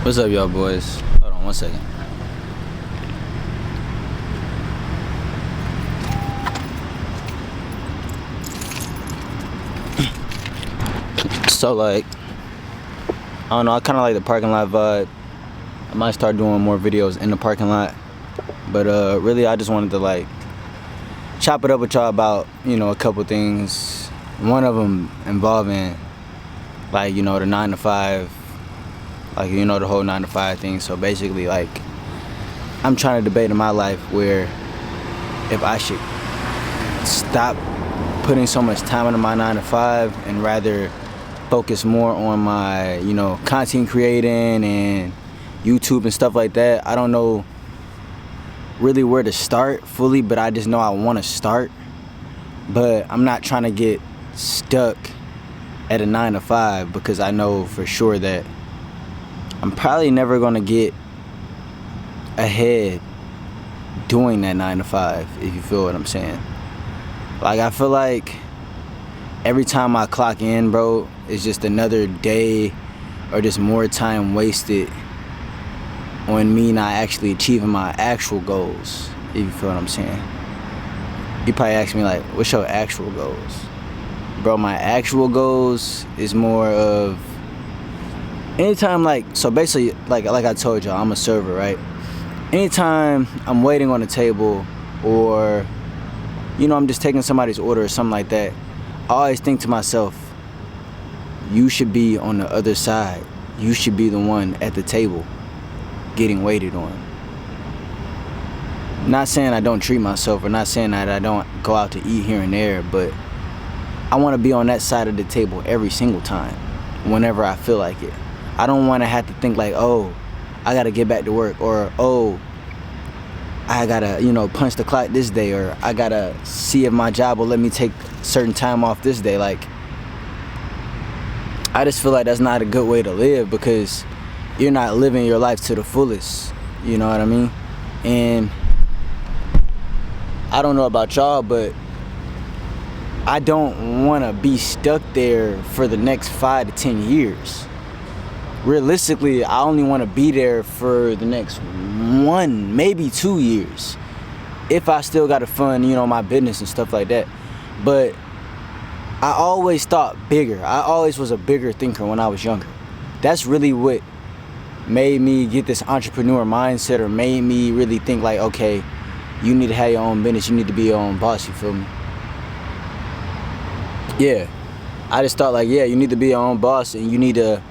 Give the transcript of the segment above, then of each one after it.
What's up, y'all boys? Hold on 1 second. So like, I don't know, I kind of like the parking lot vibe. I might start doing more videos in the parking lot. But really I just wanted to like chop it up with y'all about, a couple things. One of them involving like, the 9 to 5, like, the whole 9 to 5 thing. So basically, like, I'm trying to debate in my life where if I should stop putting so much time into my 9 to 5 and rather focus more on my, content creating and YouTube and stuff like that. I don't know really where to start fully, but I just know I want to start. But I'm not trying to get stuck at a 9 to 5 because I know for sure that I'm probably never gonna get ahead doing that 9 to 5, if you feel what I'm saying. Like, I feel like every time I clock in, bro, it's just another day or just more time wasted on me not actually achieving my actual goals, if you feel what I'm saying. You probably ask me, like, what's your actual goals? Bro, my actual goals is more of anytime, like, so basically, like I told y'all, I'm a server, right? Anytime I'm waiting on a table or, I'm just taking somebody's order or something like that, I always think to myself, you should be on the other side. You should be the one at the table getting waited on. Not saying I don't treat myself or not saying that I don't go out to eat here and there, but I want to be on that side of the table every single time, whenever I feel like it. I don't want to have to think like, oh, I got to get back to work, or, oh, I got to, punch the clock this day, or I got to see if my job will let me take certain time off this day. Like, I just feel like that's not a good way to live because you're not living your life to the fullest. You know what I mean? And I don't know about y'all, but I don't want to be stuck there for the next 5 to 10 years. Realistically, I only want to be there for the next 1, maybe 2 years, if I still got to fund, my business and stuff like that. But I always thought bigger. I always was a bigger thinker when I was younger. That's really what made me get this entrepreneur mindset, or made me really think like, okay, you need to have your own business. You need to be your own boss, you feel me? Yeah, I just thought like, yeah, you need to be your own boss, and you need to,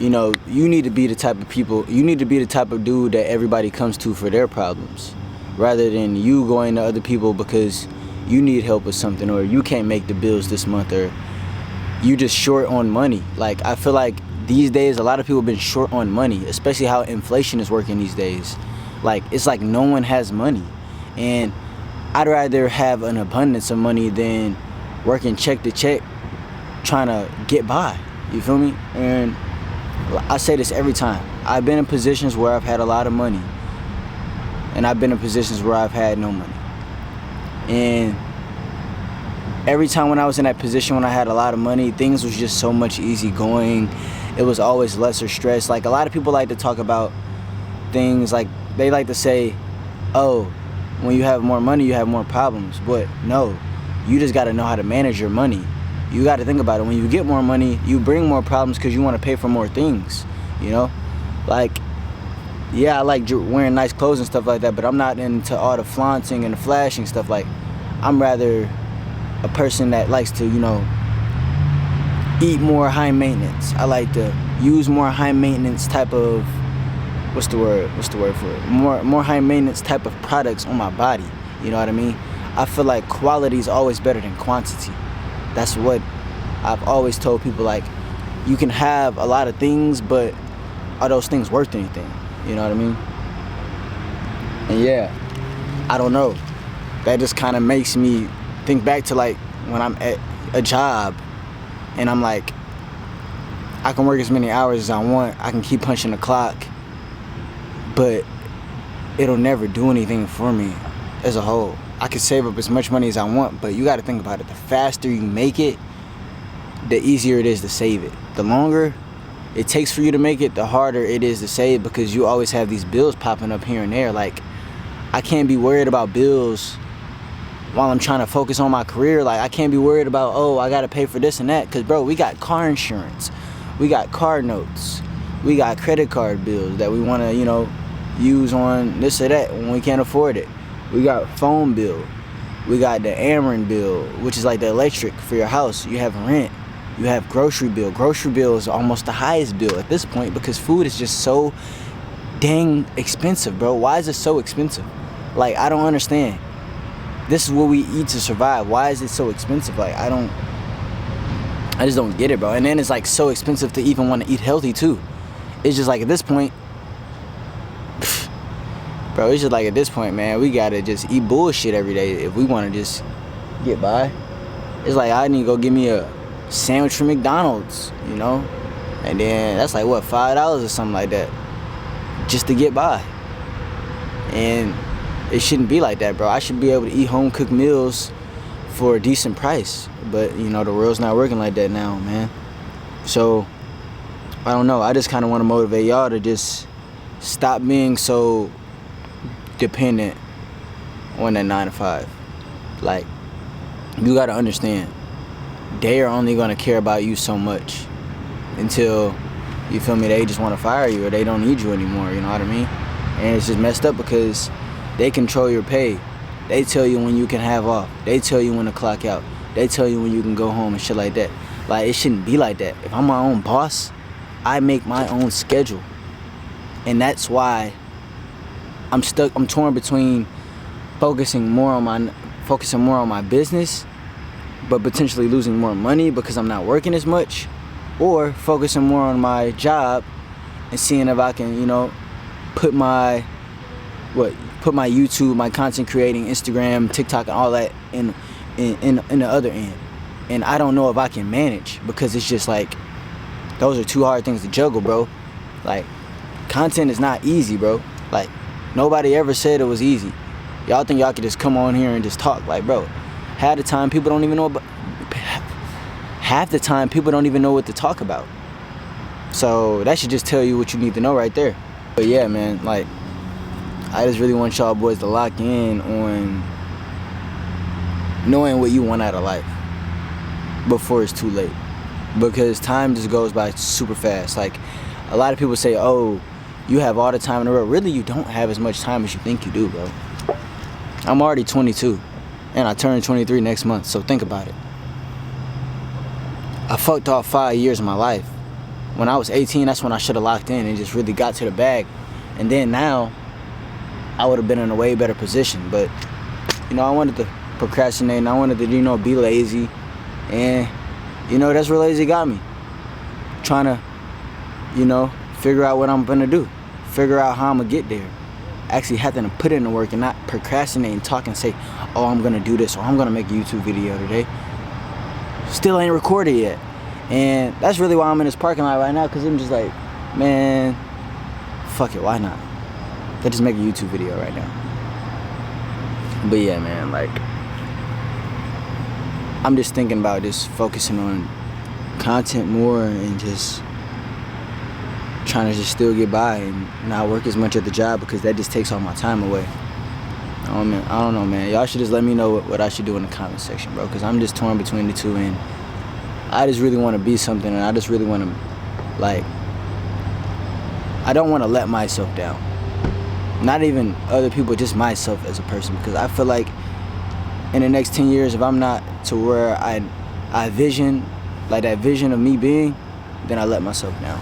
you need to be the type of people, you need to be the type of dude that everybody comes to for their problems, rather than you going to other people because you need help with something, or you can't make the bills this month, or you just short on money. Like, I feel like these days a lot of people have been short on money, especially how inflation is working these days. Like, it's like no one has money, and I'd rather have an abundance of money than working check to check trying to get by, you feel me? And I say this every time. I've been in positions where I've had a lot of money, and I've been in positions where I've had no money. And every time when I was in that position when I had a lot of money, things was just so much easy going. It was always lesser stress. Like, a lot of people like to talk about things like, they like to say, oh, when you have more money you have more problems. But no, you just got to know how to manage your money. You got to think about it. When you get more money, you bring more problems because you want to pay for more things, Like, yeah, I like wearing nice clothes and stuff like that, but I'm not into all the flaunting and the flashing stuff. Like, I'm rather a person that likes to, eat more high maintenance. I like to use more high maintenance type of, what's the word for it? More high maintenance type of products on my body. You know what I mean? I feel like quality is always better than quantity. That's what I've always told people. Like, you can have a lot of things, but are those things worth anything? You know what I mean? And yeah, I don't know. That just kind of makes me think back to like when I'm at a job and I'm like, I can work as many hours as I want. I can keep punching the clock, but it'll never do anything for me as a whole. I can save up as much money as I want, but you got to think about it. The faster you make it, the easier it is to save it. The longer, it takes for you to make it, the harder it is to save, because you always have these bills popping up here and there. Like, I can't be worried about bills while I'm trying to focus on my career. Like, I can't be worried about, oh, I gotta pay for this and that, because bro, we got car insurance, we got car notes, we got credit card bills that we want to, you know, use on this or that when we can't afford it. We got phone bill, we got the Ameren bill, which is like the electric for your house. You have rent, you have grocery bill. Grocery bill is almost the highest bill at this point, because food is just so dang expensive, bro. Why is it so expensive? Like, I don't understand. This is what we eat to survive. Why is it so expensive? Like, I just don't get it, bro. And then it's like so expensive to even want to eat healthy too. It's just like, at this point, bro, it's just like, at this point, man, we gotta just eat bullshit every day if we want to just get by. It's like, I need to go get me a sandwich from McDonald's, you know, and then that's like, what, $5 or something like that, just to get by. And it shouldn't be like that, bro. I should be able to eat home cooked meals for a decent price, but you know, the world's not working like that now, man. So I don't know, I just kind of want to motivate y'all to just stop being so dependent on that 9 to 5. Like, you got to understand, they are only going to care about you so much until, you feel me, they just want to fire you or they don't need you anymore, you know what I mean? And it's just messed up because they control your pay. They tell you when you can have off. They tell you when to clock out. They tell you when you can go home and shit like that. Like, it shouldn't be like that. If I'm my own boss, I make my own schedule. And that's why I'm torn between focusing more on my business, but potentially losing more money because I'm not working as much, or focusing more on my job and seeing if I can, you know, put my YouTube, my content creating, Instagram, TikTok, and all that in the other end. And I don't know if I can manage, because it's just like, those are two hard things to juggle, bro. Like, content is not easy, bro. Like, nobody ever said it was easy. Y'all think y'all could just come on here and just talk. Like, bro, half the time people don't even know what to talk about. So that should just tell you what you need to know right there. But yeah, man, like, I just really want y'all boys to lock in on knowing what you want out of life before it's too late, because time just goes by super fast. Like, a lot of people say, oh, you have all the time in the world. Really, you don't have as much time as you think you do, bro. I'm already 22 and I turn 23 next month, so think about it. I fucked off 5 years of my life. When I was 18, that's when I should have locked in and just really got to the bag. And then now I would have been in a way better position. But, you know, I wanted to procrastinate and I wanted to, you know, be lazy. And, you know, that's where lazy got me. Trying to, you know, figure out what I'm gonna do. Figure out how I'm gonna get there. Actually having to put in the work and not procrastinate and talk and say, oh, I'm gonna do this, or I'm gonna make a YouTube video today. Still ain't recorded yet. And that's really why I'm in this parking lot right now, because I'm just like, man, fuck it, why not? Let's just make a YouTube video right now. But yeah, man, like, I'm just thinking about just focusing on content more and just trying to just still get by and not work as much at the job, because that just takes all my time away. Oh man, I don't know, man. Y'all should just let me know what I should do in the comment section, bro, because I'm just torn between the two, and I just really want to be something, and I just really want to, like, I don't want to let myself down. Not even other people, just myself as a person, because I feel like in the next 10 years, if I'm not to where I vision, like that vision of me being, then I let myself down.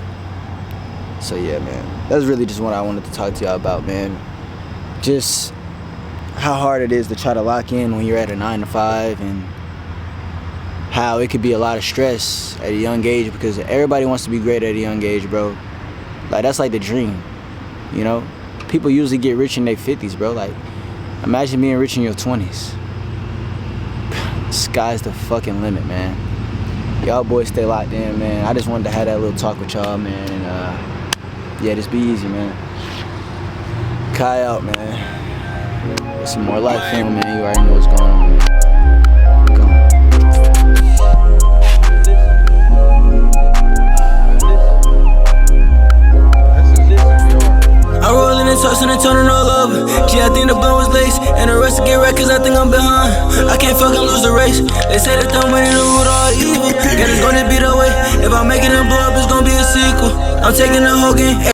So yeah, man, that's really just what I wanted to talk to y'all about, man. Just how hard it is to try to lock in when you're at a 9 to 5, and how it could be a lot of stress at a young age, because everybody wants to be great at a young age, bro. Like, that's like the dream, you know? People usually get rich in their 50s, bro. Like, imagine being rich in your 20s. Sky's the fucking limit, man. Y'all boys stay locked in, man. I just wanted to have that little talk with y'all, man. And yeah, just be easy, man. Kai out, man. Some more life film, man. You already know what's going on, man. Go on. over. Gee, I think the blunt was laced, and the rest to get right cause I think I'm behind. I can't fucking lose the race. They say that I'm winning the root of all evil. Yeah, it's gonna be the way. If I make it and blow up, it's gonna be a sequel. I'm taking the whole game.